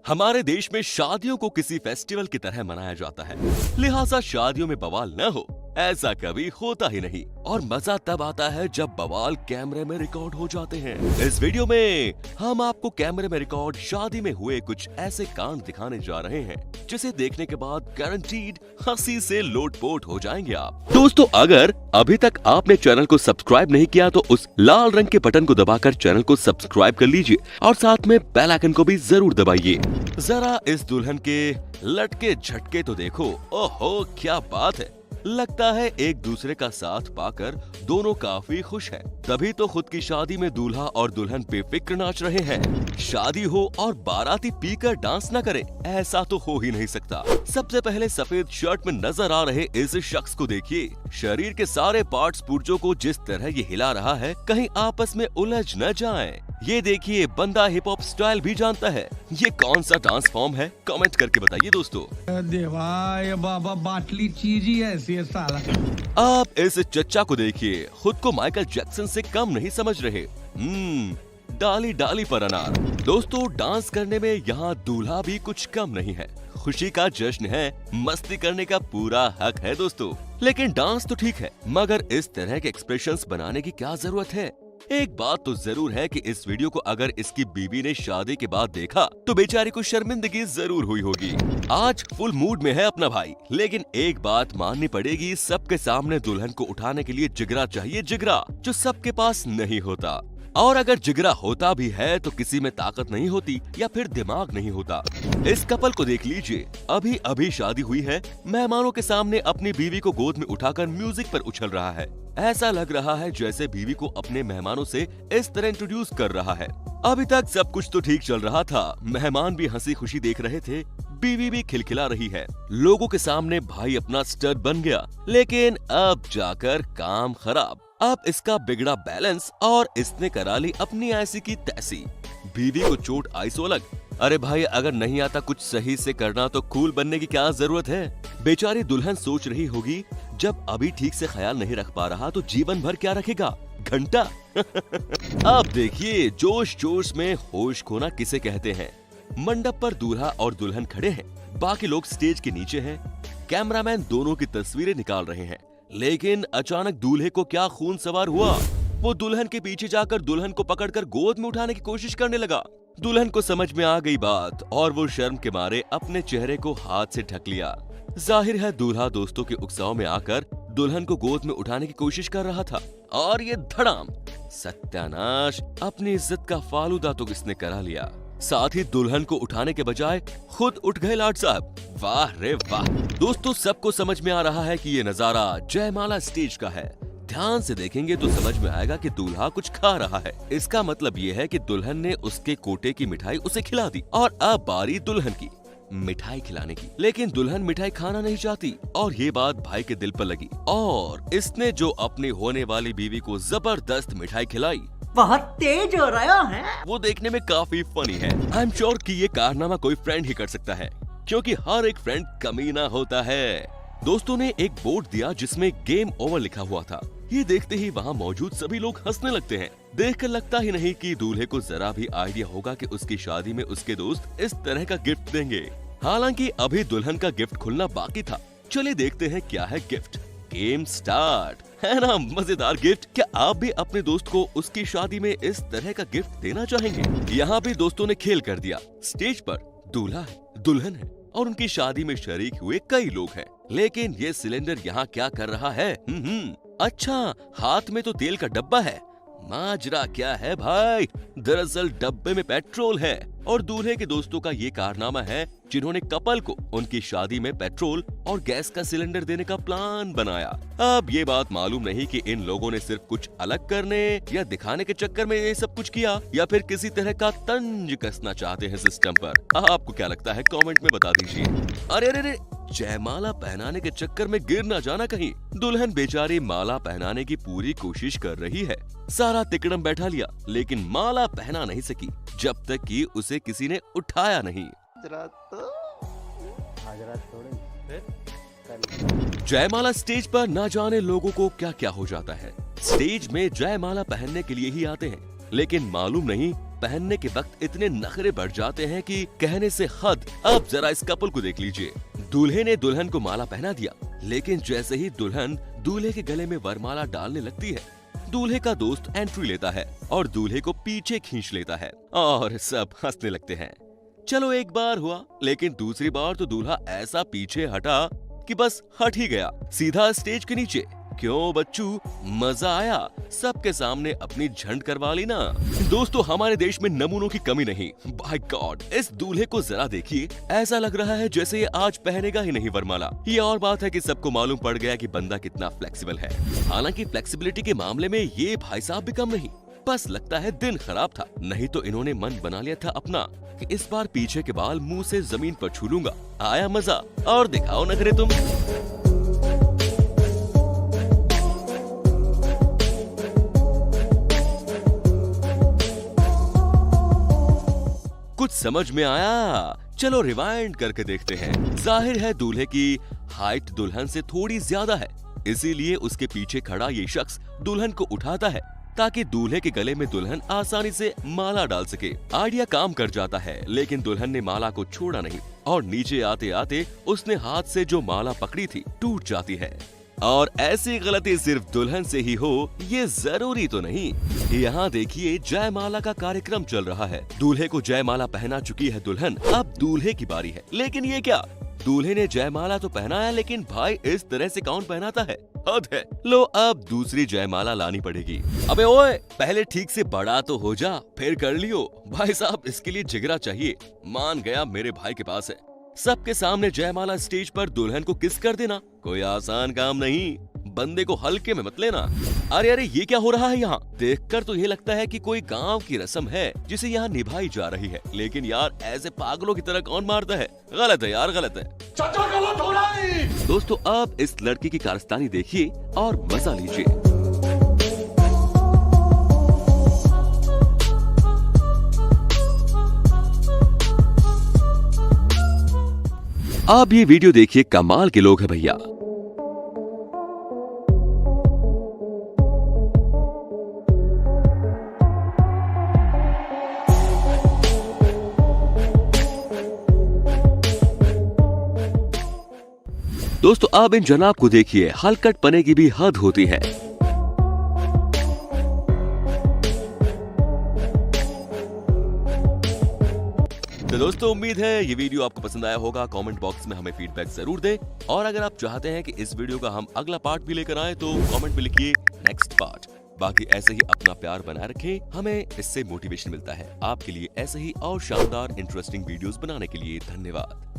हमारे देश में शादियों को किसी फेस्टिवल की तरह मनाया जाता है, लिहाजा शादियों में बवाल न हो ऐसा कभी होता ही नहीं। और मजा तब आता है जब बवाल कैमरे में रिकॉर्ड हो जाते हैं। इस वीडियो में हम आपको कैमरे में रिकॉर्ड शादी में हुए कुछ ऐसे कांड दिखाने जा रहे हैं जिसे देखने के बाद गारंटीड हंसी से लोटपोट हो जाएंगे आप। दोस्तों, अगर अभी तक आपने चैनल को सब्सक्राइब नहीं किया तो उस लाल रंग के बटन को दबाकर चैनल को सब्सक्राइब कर लीजिए और साथ में बेल आइकन को भी जरूर दबाइए। जरा इस दुल्हन के लटके झटके तो देखो, ओहो क्या बात है। लगता है एक दूसरे का साथ पाकर दोनों काफी खुश हैं। तभी तो खुद की शादी में दूल्हा और दुल्हन बेफिक्र नाच रहे हैं। शादी हो और बाराती पीकर डांस न करे, ऐसा तो हो ही नहीं सकता। सबसे पहले सफेद शर्ट में नजर आ रहे इस शख्स को देखिए। शरीर के सारे पार्ट्स पुर्जों को जिस तरह ये हिला रहा है, कहीं आपस में उलझ न जाएं। ये देखिए, बंदा हिप हॉप स्टाइल भी जानता है। ये कौन सा डांस फॉर्म है, कमेंट करके बताइए दोस्तों। देवा ये बाबा बाटली चीज ही ऐसी है साला। आप इस चच्चा को देखिए, खुद को माइकल जैक्सन से कम नहीं समझ रहे। डाली डाली पर अनार। दोस्तों, डांस करने में यहाँ दूल्हा भी कुछ कम नहीं है। खुशी का जश्न है, मस्ती करने का पूरा हक है दोस्तों। लेकिन डांस तो ठीक है, मगर इस तरह के एक्सप्रेशंस बनाने की क्या जरूरत है। एक बात तो जरूर है कि इस वीडियो को अगर इसकी बीवी ने शादी के बाद देखा तो बेचारी को शर्मिंदगी जरूर हुई होगी। आज फुल मूड में है अपना भाई, लेकिन एक बात माननी पड़ेगी, सबके सामने दुल्हन को उठाने के लिए जिगरा चाहिए, जिगरा जो सबके पास नहीं होता। और अगर जिगरा होता भी है तो किसी में ताकत नहीं होती या फिर दिमाग नहीं होता। इस कपल को देख लीजिए, अभी अभी शादी हुई है, मेहमानों के सामने अपनी बीवी को गोद में उठाकर म्यूजिक पर उछल रहा है। ऐसा लग रहा है जैसे बीवी को अपने मेहमानों से इस तरह इंट्रोड्यूस कर रहा है। अभी तक सब कुछ तो ठीक चल रहा था, मेहमान भी हंसी खुशी देख रहे थे, बीवी भी खिलखिला रही है। लोगों के सामने भाई अपना स्टार बन गया, लेकिन अब जाकर काम खराब। अब इसका बिगड़ा बैलेंस और इसने करा ली अपनी ऐसी की तैसी। बीवी को चोट आई सो अलग। अरे भाई, अगर नहीं आता कुछ सही से करना तो कूल बनने की क्या जरूरत है। बेचारी दुल्हन सोच रही होगी, जब अभी ठीक से ख्याल नहीं रख पा रहा तो जीवन भर क्या रखेगा, घंटा। अब देखिए, जोश जोश में होश खोना किसे कहते हैं। मंडप पर दूल्हा और दुल्हन खड़े हैं, बाकी लोग स्टेज के नीचे हैं। कैमरामैन दोनों की तस्वीरें निकाल रहे हैं, लेकिन अचानक दूल्हे को क्या खून सवार हुआ। वो दुल्हन के पीछे जाकर दुल्हन को पकड़कर गोद में उठाने की कोशिश करने लगा। दुल्हन को समझ में आ गई बात और वो शर्म के मारे अपने चेहरे को हाथ से ढक लिया। जाहिर है दूल्हा दोस्तों के उकसाव में आकर दुल्हन को गोद में उठाने की कोशिश कर रहा था, और ये धड़ाम, सत्यानाश, अपनी इज्जत का फालूदा तो किसने करा लिया। साथ ही दुल्हन को उठाने के बजाय खुद उठ गए लाट साहब। वाह रे वाह। दोस्तों, सबको समझ में आ रहा है कि ये नजारा जयमाला स्टेज का है। ध्यान से देखेंगे तो समझ में आएगा कि दूल्हा कुछ खा रहा है। इसका मतलब ये है कि दुल्हन ने उसके कोटे की मिठाई उसे खिला दी और अब बारी दुल्हन की मिठाई खिलाने की। लेकिन दुल्हन मिठाई खाना नहीं चाहती और ये बात भाई के दिल पर लगी, और इसने जो अपनी होने वाली बीवी को जबरदस्त मिठाई खिलाई, बहुत तेज हो रहा है। वो देखने में काफी फनी है। आई एम श्योर कि ये कारनामा कोई फ्रेंड ही कर सकता है, क्योंकि हर एक फ्रेंड कमीना होता है। दोस्तों ने एक बोर्ड दिया जिसमें गेम ओवर लिखा हुआ था। ये देखते ही वहाँ मौजूद सभी लोग हंसने लगते हैं। देखकर लगता ही नहीं कि दूल्हे को जरा भी आइडिया होगा कि उसकी शादी में उसके दोस्त इस तरह का गिफ्ट देंगे। हालांकि अभी दुल्हन का गिफ्ट खुलना बाकी था। चलिए देखते हैं क्या है गिफ्ट। Game start. है ना मजेदार गिफ्ट। क्या आप भी अपने दोस्त को उसकी शादी में इस तरह का गिफ्ट देना चाहेंगे? यहाँ भी दोस्तों ने खेल कर दिया। स्टेज पर दूल्हा है, दुल्हन है और उनकी शादी में शरीक हुए कई लोग हैं। लेकिन ये सिलेंडर यहाँ क्या कर रहा है? अच्छा, हाथ में तो तेल का डब्बा है। माजरा क्या है भाई? दरअसल डब्बे में पेट्रोल है और दूल्हे के दोस्तों का ये कारनामा है जिन्होंने कपल को उनकी शादी में पेट्रोल और गैस का सिलेंडर देने का प्लान बनाया। अब ये बात मालूम नहीं कि इन लोगों ने सिर्फ कुछ अलग करने या दिखाने के चक्कर में ये सब कुछ किया, या फिर किसी तरह का तंज कसना चाहते हैं सिस्टम पर। आपको क्या लगता है, कमेंट में बता दीजिए। अरे अरे, जयमाला पहनाने के चक्कर में गिर ना जाना कहीं। दुल्हन बेचारी माला पहनाने की पूरी कोशिश कर रही है। सारा तिकड़म बैठा लिया, लेकिन माला पहना नहीं सकी जब तक कि उसे किसी ने उठाया नहीं। जयमाला स्टेज पर ना जाने लोगों को क्या क्या हो जाता है। स्टेज में जयमाला पहनने के लिए ही आते हैं, लेकिन मालूम नहीं पहनने के वक्त इतने नखरे बढ़ जाते हैं कि कहने से हद। अब जरा इस कपल को देख लीजिए। दूल्हे ने दुल्हन को माला पहना दिया, लेकिन जैसे ही दुल्हन दूल्हे के गले में वरमाला डालने लगती है, दूल्हे का दोस्त एंट्री लेता है और दूल्हे को पीछे खींच लेता है और सब हंसने लगते हैं। चलो एक बार हुआ, लेकिन दूसरी बार तो दूल्हा ऐसा पीछे हटा कि बस हट ही गया, सीधा स्टेज के नीचे। क्यों बच्चू, मजा आया? सबके सामने अपनी झंड करवा ली ना। दोस्तों, हमारे देश में नमूनों की कमी नहीं। बाय गॉड, इस दूल्हे को जरा देखिए, ऐसा लग रहा है जैसे ये आज पहनेगा ही नहीं वरमाला। ये और बात है कि सबको मालूम पड़ गया कि बंदा कितना फ्लेक्सिबल है। हालांकि फ्लेक्सिबिलिटी के मामले में ये भाई साहब भी कम नहीं। बस लगता है दिन खराब था, नहीं तो इन्होंने मन बना लिया था अपना कि इस बार पीछे के बाल मुंह से जमीन पर छू लूंगा। आया मजा? और दिखाओ नखरे तुम। कुछ समझ में आया? चलो रिवाइंड करके देखते हैं। जाहिर है दूल्हे की हाइट दुल्हन से थोड़ी ज्यादा है, इसीलिए उसके पीछे खड़ा ये शख्स दुल्हन को उठाता है ताकि दूल्हे के गले में दुल्हन आसानी से माला डाल सके। आइडिया काम कर जाता है, लेकिन दुल्हन ने माला को छोड़ा नहीं और नीचे आते आते उसने हाथ से जो माला पकड़ी थी टूट जाती है। और ऐसी गलती सिर्फ दुल्हन से ही हो ये जरूरी तो नहीं। यहाँ देखिए, जयमाला का कार्यक्रम चल रहा है। दूल्हे को जयमाला पहना चुकी है दुल्हन, अब दूल्हे की बारी है। लेकिन ये क्या, दूल्हे ने जयमाला तो पहनाया, लेकिन भाई इस तरह से कौन पहनाता है? हद है। लो, अब दूसरी जयमाला लानी पड़ेगी। अबे ओए, पहले ठीक से बड़ा तो हो जा, फिर कर लियो। भाई साहब, इसके लिए जिगरा चाहिए। मान गया, मेरे भाई के पास है। सबके सामने जयमाला स्टेज पर दुल्हन को किस कर देना कोई आसान काम नहीं। बंदे को हल्के में मत लेना। अरे अरे, ये क्या हो रहा है यहाँ? देखकर तो ये लगता है कि कोई गांव की रस्म है जिसे यहाँ निभाई जा रही है, लेकिन यार ऐसे पागलों की तरह कौन मारता है? गलत है यार, गलत है। चाचा, गलत हो रहा है। दोस्तों, अब इस लड़की की कारस्तानी देखिए और मजा लीजिए। आप ये वीडियो देखिए, कमाल के लोग हैं भैया। दोस्तों, अब इन जनाब को देखिए, हलकट पने की भी हद होती है। तो दोस्तों, उम्मीद है ये वीडियो आपको पसंद आया होगा। कमेंट बॉक्स में हमें फीडबैक जरूर दें, और अगर आप चाहते हैं कि इस वीडियो का हम अगला पार्ट भी लेकर आए तो कमेंट में लिखिए नेक्स्ट पार्ट। बाकी ऐसे ही अपना प्यार बनाए रखें, हमें इससे मोटिवेशन मिलता है। आपके लिए ऐसे ही और शानदार इंटरेस्टिंग वीडियोस बनाने के लिए धन्यवाद।